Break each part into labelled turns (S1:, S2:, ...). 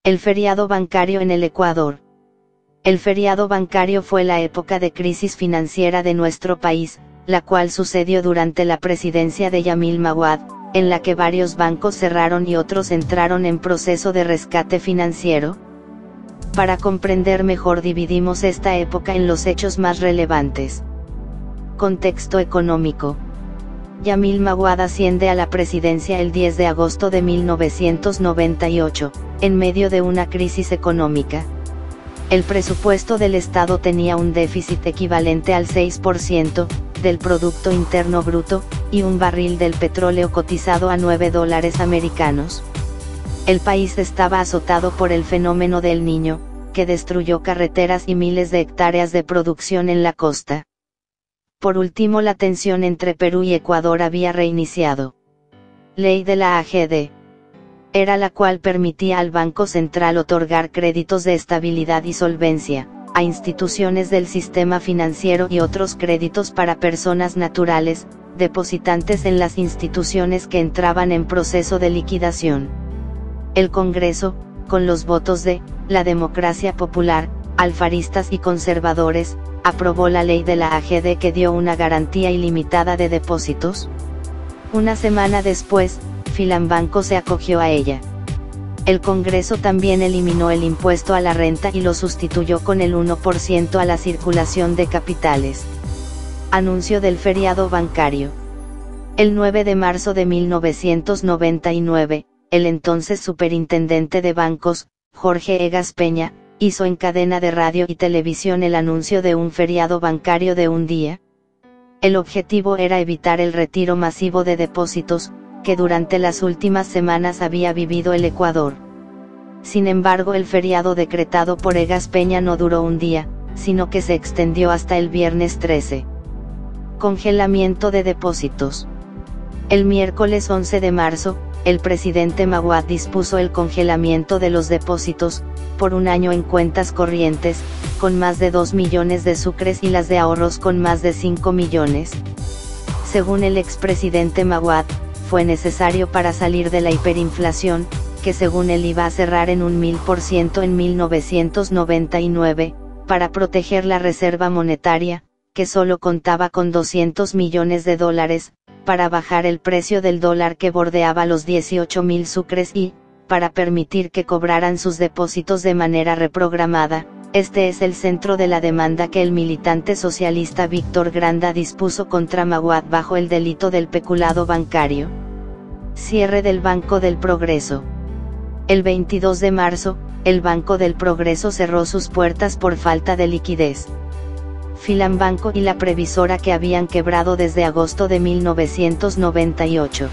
S1: El feriado bancario en el Ecuador. El feriado bancario fue la época de crisis financiera de nuestro país, la cual sucedió durante la presidencia de Yamil Maguad, en la que varios bancos cerraron y otros entraron en proceso de rescate financiero. Para comprender mejor dividimos esta época en los hechos más relevantes. Contexto económico. Yamil Maguad asciende a la presidencia el 10 de agosto de 1998, en medio de una crisis económica. El presupuesto del Estado tenía un déficit equivalente al 6% del Producto Interno Bruto, y un barril del petróleo cotizado a $9 americanos. El país estaba azotado por el fenómeno del Niño, que destruyó carreteras y miles de hectáreas de producción en la costa. Por último, la tensión entre Perú y Ecuador había reiniciado. Ley de la AGD. Era la cual permitía al Banco Central otorgar créditos de estabilidad y solvencia, a instituciones del sistema financiero y otros créditos para personas naturales, depositantes en las instituciones que entraban en proceso de liquidación. El Congreso, con los votos de la democracia popular, alfaristas y conservadores, aprobó la ley de la AGD que dio una garantía ilimitada de depósitos. Una semana después, Filambanco se acogió a ella. El Congreso también eliminó el impuesto a la renta y lo sustituyó con el 1% a la circulación de capitales. Anuncio del feriado bancario. El 9 de marzo de 1999, el entonces superintendente de bancos, Jorge Egas Peña, hizo en cadena de radio y televisión el anuncio de un feriado bancario de un día. El objetivo era evitar el retiro masivo de depósitos, que durante las últimas semanas había vivido el Ecuador. Sin embargo, el feriado decretado por Egas Peña no duró un día, sino que se extendió hasta el viernes 13. Congelamiento de depósitos. El miércoles 11 de marzo, el presidente Maguad dispuso el congelamiento de los depósitos, por un año en cuentas corrientes, con más de 2 millones de sucres y las de ahorros con más de 5 millones. Según el expresidente Maguad, fue necesario para salir de la hiperinflación, que según él iba a cerrar en un 1000% en 1999, para proteger la reserva monetaria, que solo contaba con $200 millones, para bajar el precio del dólar que bordeaba los 18.000 sucres y, para permitir que cobraran sus depósitos de manera reprogramada. Este es el centro de la demanda que el militante socialista Víctor Granda dispuso contra Maguad bajo el delito del peculado bancario. Cierre del Banco del Progreso. El 22 de marzo, el Banco del Progreso cerró sus puertas por falta de liquidez. Filambanco y la previsora que habían quebrado desde agosto de 1998.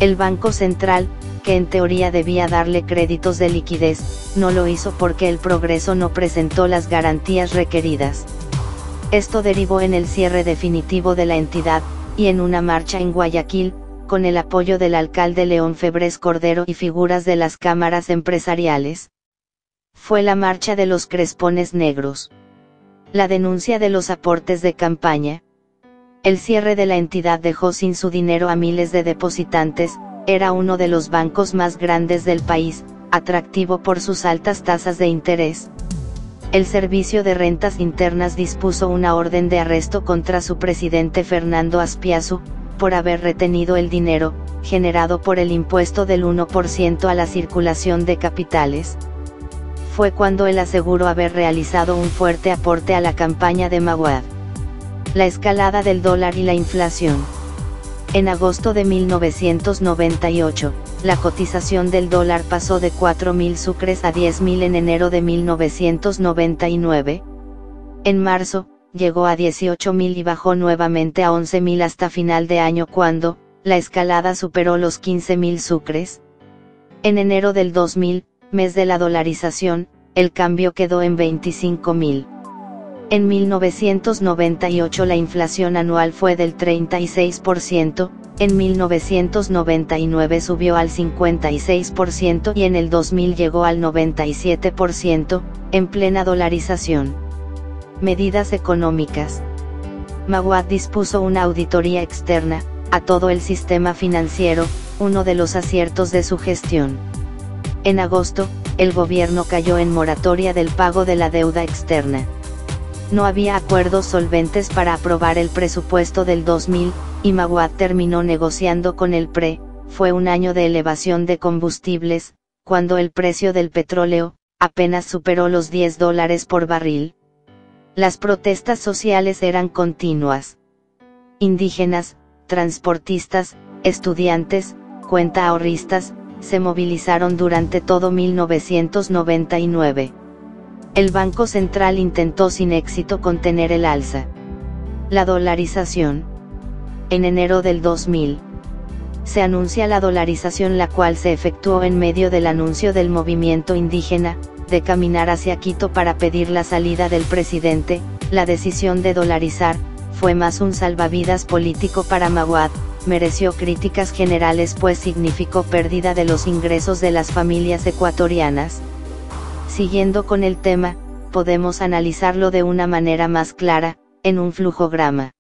S1: El Banco Central, que en teoría debía darle créditos de liquidez, no lo hizo porque el Progreso no presentó las garantías requeridas. Esto derivó en el cierre definitivo de la entidad, y en una marcha en Guayaquil, con el apoyo del alcalde León Febres Cordero y figuras de las cámaras empresariales. Fue la marcha de los crespones negros. La denuncia de los aportes de campaña. El cierre de la entidad dejó sin su dinero a miles de depositantes. Era uno de los bancos más grandes del país, atractivo por sus altas tasas de interés. El Servicio de Rentas Internas dispuso una orden de arresto contra su presidente Fernando Aspiazu, por haber retenido el dinero, generado por el impuesto del 1% a la circulación de capitales. Fue cuando él aseguró haber realizado un fuerte aporte a la campaña de Maguad. La escalada del dólar y la inflación. En agosto de 1998, la cotización del dólar pasó de 4.000 sucres a 10.000 en enero de 1999. En marzo, llegó a 18.000 y bajó nuevamente a 11.000 hasta final de año cuando, la escalada superó los 15.000 sucres. En enero del 2000, mes de la dolarización, el cambio quedó en 25.000. En 1998 la inflación anual fue del 36%, en 1999 subió al 56% y en el 2000 llegó al 97%, en plena dolarización. Medidas económicas. Maguad dispuso una auditoría externa, a todo el sistema financiero, uno de los aciertos de su gestión. En agosto, el gobierno cayó en moratoria del pago de la deuda externa. No había acuerdos solventes para aprobar el presupuesto del 2000, y Maguad terminó negociando con el PRE. Fue un año de elevación de combustibles, cuando el precio del petróleo apenas superó los $10 por barril. Las protestas sociales eran continuas. Indígenas, transportistas, estudiantes, cuentaahorristas, se movilizaron durante todo 1999. El Banco Central intentó sin éxito contener el alza. La dolarización. En enero del 2000. Se anuncia la dolarización, la cual se efectuó en medio del anuncio del movimiento indígena, de caminar hacia Quito para pedir la salida del presidente. La decisión de dolarizar, fue más un salvavidas político para Maguad, mereció críticas generales pues significó pérdida de los ingresos de las familias ecuatorianas. Siguiendo con el tema, podemos analizarlo de una manera más clara, en un flujograma.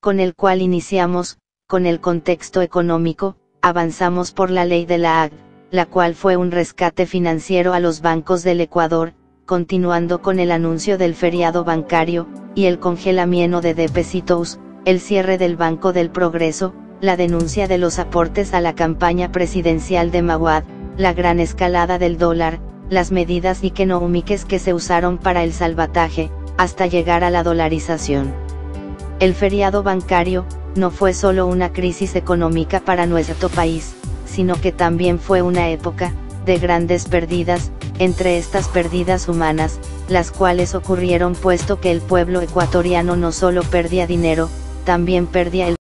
S1: Con el cual iniciamos, con el contexto económico, avanzamos por la ley de la AG, la cual fue un rescate financiero a los bancos del Ecuador, continuando con el anuncio del feriado bancario, y el congelamiento de depósitos, el cierre del Banco del Progreso, la denuncia de los aportes a la campaña presidencial de Maguad, la gran escalada del dólar, las medidas económicas que se usaron para el salvataje, hasta llegar a la dolarización. El feriado bancario, no fue solo una crisis económica para nuestro país, sino que también fue una época, de grandes pérdidas, entre estas pérdidas humanas, las cuales ocurrieron puesto que el pueblo ecuatoriano no solo perdía dinero, también perdía el